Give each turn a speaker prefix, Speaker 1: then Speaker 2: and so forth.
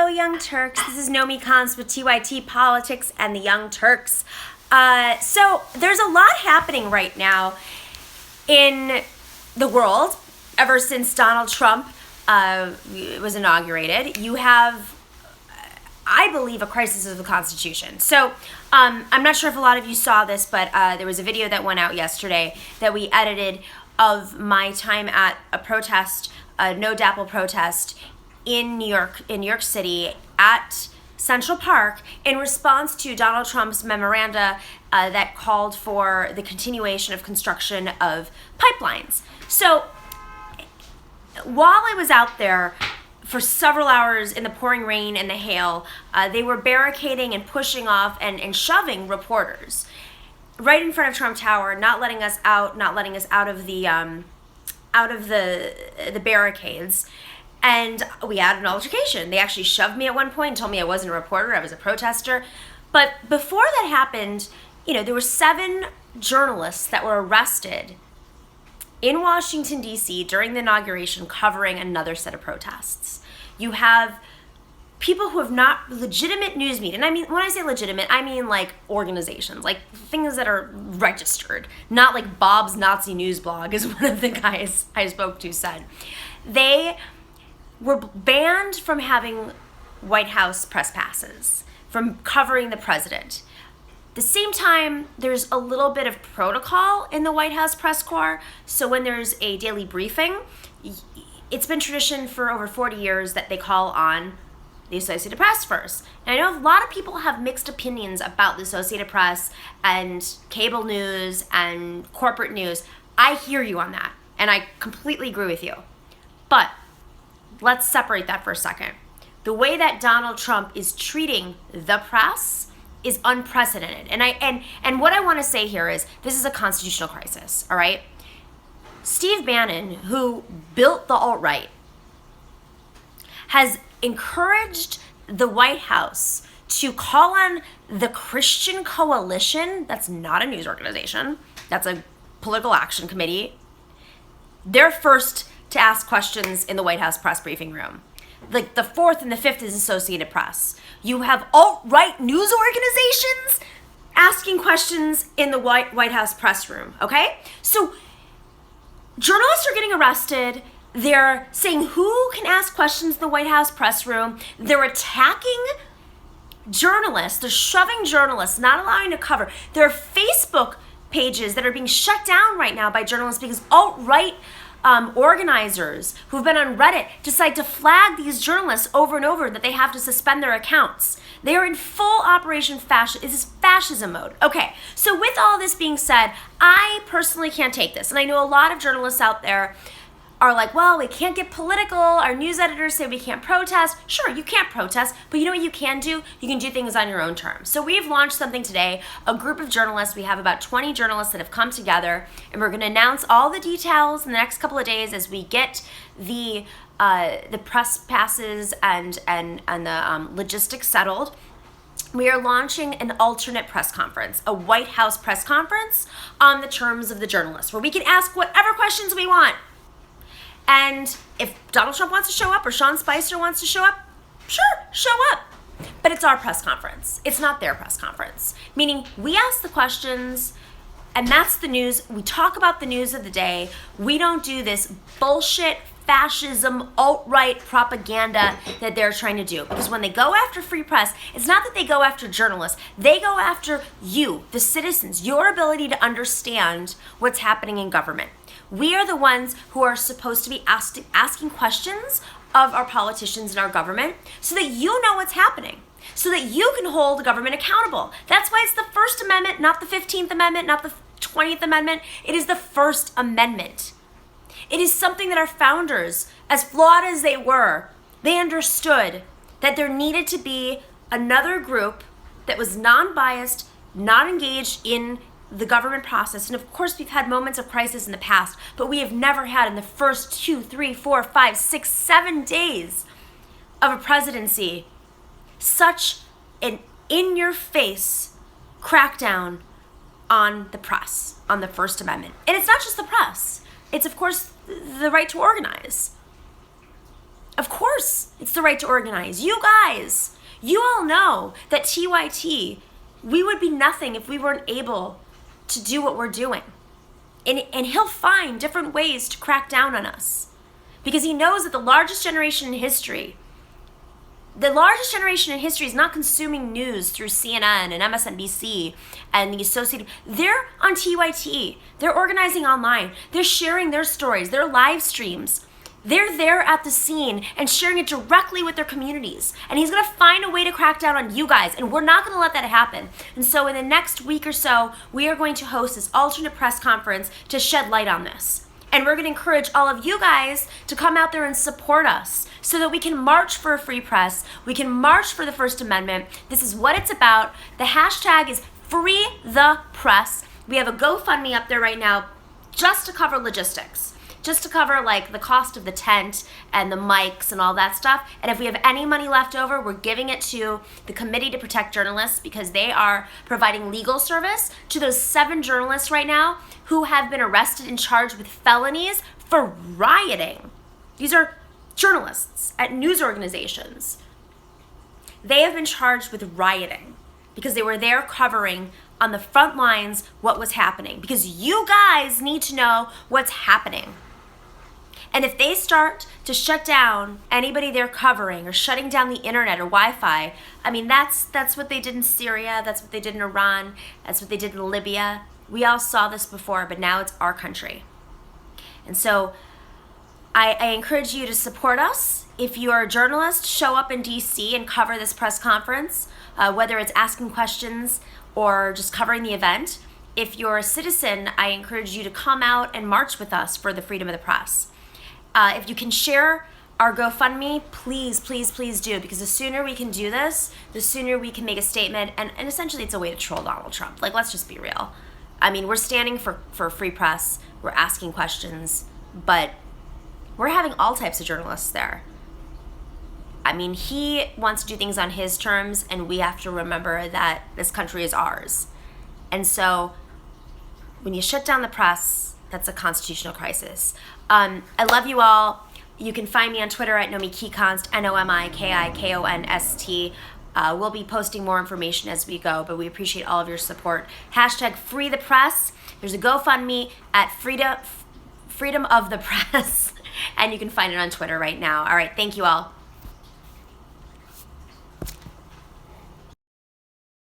Speaker 1: Young Turks. This is Nomiki Konst with TYT Politics and the Young Turks. So there's a lot happening right now in the world ever since Donald Trump was inaugurated. You have, I believe, a crisis of the Constitution. So I'm not sure if a lot of you saw this, but there was a video that went out yesterday that we edited of my time at a protest, a No Dapple protest in New York City at Central Park in response to Donald Trump's memoranda that called for the continuation of construction of pipelines. So while I was out there for several hours in the pouring rain and the hail, they were barricading and pushing off and shoving reporters right in front of Trump Tower, not letting us out of the barricades. And we had an altercation. They actually shoved me at one point and told me I wasn't a reporter, I was a protester. But before that happened, there were 7 journalists that were arrested in Washington, D.C. during the inauguration covering another set of protests. You have people who have not legitimate news media. And I mean, when I say legitimate, I mean like organizations, like things that are registered, not like Bob's Nazi News Blog, is one of the guys I spoke to said. They were banned from having White House press passes, from covering the president. At the same time, there's a little bit of protocol in the White House press corps. So when there's a daily briefing, it's been tradition for over 40 years that they call on the Associated Press first. And I know a lot of people have mixed opinions about the Associated Press and cable news and corporate news. I hear you on that, and I completely agree with you. But let's separate that for a second. The way that Donald Trump is treating the press is unprecedented. And what I want to say here is this is a constitutional crisis, all right? Steve Bannon, who built the alt-right, has encouraged the White House to call on the Christian Coalition, that's not a news organization, that's a political action committee. They're first to ask questions in the White House press briefing room. Like the 4th and the 5th is Associated Press. You have alt-right news organizations asking questions in the White House press room, okay? So journalists are getting arrested. They're saying who can ask questions in the White House press room. They're attacking journalists. They're shoving journalists, not allowing to cover. There are Facebook pages that are being shut down right now by journalists because alt-right organizers who've been on Reddit decide to flag these journalists over and over that they have to suspend their accounts. They are in full operation fascism. This is fascism mode. Okay, so with all this being said, I personally can't take this. And I know a lot of journalists out there are like, well, we can't get political. Our news editors say we can't protest. Sure, you can't protest, but you know what you can do? You can do things on your own terms. So we've launched something today, a group of journalists. We have about 20 journalists that have come together, and we're going to announce all the details in the next couple of days as we get the press passes and the logistics settled. We are launching an alternate press conference, a White House press conference on the terms of the journalists, where we can ask whatever questions we want. And if Donald Trump wants to show up or Sean Spicer wants to show up, sure, show up. But it's our press conference. It's not their press conference. Meaning we ask the questions, and that's the news. We talk about the news of the day. We don't do this bullshit fascism, alt-right propaganda that they're trying to do. Because when they go after free press, it's not that they go after journalists. They go after you, the citizens, your ability to understand what's happening in government. We are the ones who are supposed to be asking questions of our politicians and our government so that you know what's happening, so that you can hold the government accountable. That's why it's the First Amendment, not the 15th Amendment, not the 20th Amendment. It is the First Amendment. It is something that our founders, as flawed as they were, they understood that there needed to be another group that was non-biased, not engaged in the government process. And of course, we've had moments of crisis in the past, but we have never had in the first 2, 3, 4, 5, 6, 7 days of a presidency such an in-your-face crackdown on the press, on the First Amendment. And it's not just the press. It's, of course, the right to organize. Of course, it's the right to organize. You guys, you all know that TYT, we would be nothing if we weren't able to do what we're doing. And he'll find different ways to crack down on us because he knows that the largest generation in history is not consuming news through CNN and MSNBC and the associated. They're on TYT. They're organizing online. They're sharing their stories, their live streams. They're there at the scene and sharing it directly with their communities. And he's going to find a way to crack down on you guys. And we're not going to let that happen. And so in the next week or so, we are going to host this alternate press conference to shed light on this. And we're going to encourage all of you guys to come out there and support us so that we can march for a free press. We can march for the First Amendment. This is what it's about. The hashtag is Free the Press. We have a GoFundMe up there right now just to cover logistics, just to cover like the cost of the tent and the mics and all that stuff. And if we have any money left over, we're giving it to the Committee to Protect Journalists because they are providing legal service to those 7 journalists right now who have been arrested and charged with felonies for rioting. These are journalists at news organizations. They have been charged with rioting because they were there covering on the front lines what was happening, because you guys need to know what's happening. And if they start to shut down anybody they're covering or shutting down the internet or Wi-Fi, I mean, that's what they did in Syria, that's what they did in Iran, that's what they did in Libya. We all saw this before, but now it's our country. And so I encourage you to support us. If you are a journalist, show up in DC and cover this press conference, whether it's asking questions or just covering the event. If you're a citizen, I encourage you to come out and march with us for the freedom of the press. If you can share our GoFundMe, please, please, please do, because the sooner we can do this, the sooner we can make a statement, and essentially it's a way to troll Donald Trump. Like, let's just be real. I mean, we're standing for free press, we're asking questions, but we're having all types of journalists there. I mean, he wants to do things on his terms, and we have to remember that this country is ours. And so when you shut down the press, that's a constitutional crisis. I love you all. You can find me on Twitter at Nomiki Konst, NOMIKIKONST. We'll be posting more information as we go, but we appreciate all of your support. Hashtag Free the Press. There's a GoFundMe at Freedom of the Press, and you can find it on Twitter right now. All right, thank you all.